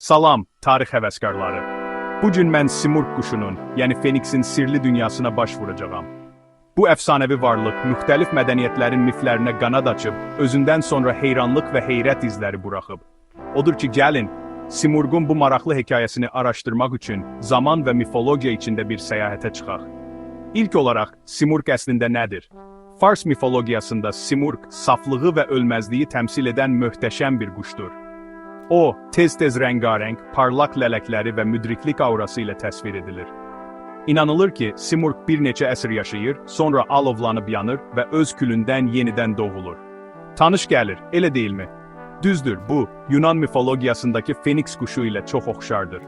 Salam, tarix həvəskarları. Bugün mən Simurq quşunun, yəni Feniksin sirli dünyasına baş vuracağam. Bu əfsanəvi varlıq müxtəlif mədəniyyətlərin miflərinə qanad açıb, özündən sonra heyranlıq və heyrət izləri buraxıb. Odur ki, gəlin, Simurqun bu maraqlı hekayəsini araşdırmaq üçün zaman və mifologiya içində bir səyahətə çıxaq. İlk olaraq, Simurq əslində nədir? Fars mifologiyasında Simurq, saflığı və ölməzliyi təmsil edən möhtəşəm bir quşdur. O, tez-tez rəngarəng, parlaq lələkləri və müdriklik aurası ilə təsvir edilir. İnanılır ki, Simurq bir neçə əsr yaşayır, sonra alovlanıb yanır və öz külündən yenidən doğulur. Tanış gəlir, elə deyilmi? Düzdür, bu, Yunan mifologiyasındakı Feniks quşu ilə çox oxşardır.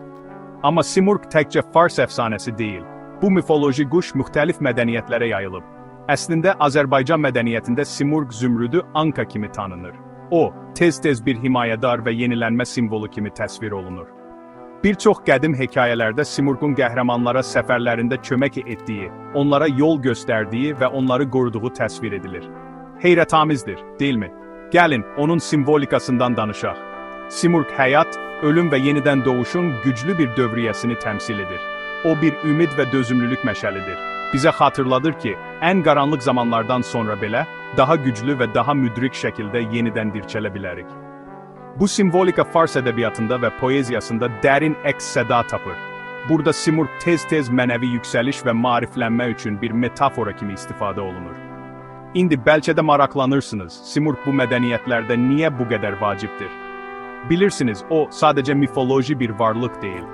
Amma Simurq təkcə Fars əfsanəsi deyil. Bu mifoloji quş müxtəlif mədəniyyətlərə yayılıb. Əslində, Azərbaycan mədəniyyətində Simurq zümrüdü Anka kimi tanınır. O, tez-tez bir himayədar və yenilənmə simvolu kimi təsvir olunur. Bir çox qədim hekayələrdə Simurqun qəhrəmanlara səfərlərində kömək etdiyi, onlara yol göstərdiyi və onları qoruduğu təsvir edilir. Heyrətamizdir, deyilmi? Gəlin, onun simvolikasından danışaq. Simurq həyat, ölüm və yenidən doğuşun güclü bir dövriyyəsini təmsil edir. O bir ümid və dözümlülük məşəlidir. Bizə xatırladır ki, ən qaranlıq zamanlardan sonra belə, daha güclü və daha müdrik şəkildə yenidən dirçələ bilərik. Bu simvolika Fars ədəbiyyatında və poeziyasında dərin əks-səda tapır. Burada Simurq tez-tez mənəvi yüksəliş və maariflənmə üçün bir metafora kimi istifadə olunur. İndi bəlkə də maraqlanırsınız, Simurq bu mədəniyyətlərdə niyə bu qədər vacibdir? Bilirsiniz, o sadəcə mifoloji bir varlıq deyil.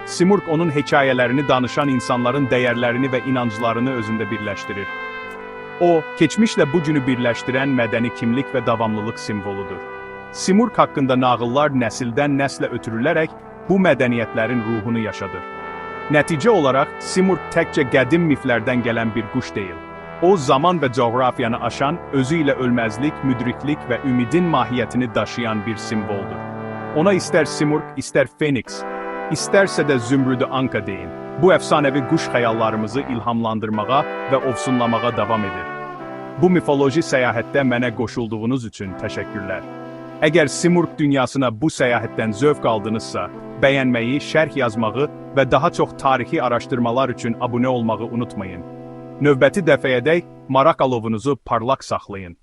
Simurq onun hekayələrini danışan insanların dəyərlərini və inanclarını özündə birləşdirir. O, keçmişlə bugünü birləşdirən mədəni kimlik və davamlılıq simvoludur. Simurq haqqında nağıllar nəsildən nəslə ötürülərək bu mədəniyyətlərin ruhunu yaşadır. Nəticə olaraq, Simurq təkcə qədim miflərdən gələn bir quş deyil. O, zaman və coğrafiyanı aşan, özü ilə ölməzlik, müdriklik və ümidin mahiyyətini daşıyan bir simvoldur. Ona istər Simurq, istər Feniks, İstərsə də zümrüdü Anka deyin. Bu əfsanəvi quş xəyallarımızı ilhamlandırmağa və ovsunlamağa davam edir. Bu mifoloji səyahətdə mənə qoşulduğunuz üçün təşəkkürlər. Əgər Simurq dünyasına bu səyahətdən zövq aldınızsa, bəyənməyi, şərh yazmağı və daha çox tarixi araşdırmalar üçün abunə olmağı unutmayın. Növbəti dəfəyədək maraq alovunuzu parlaq saxlayın.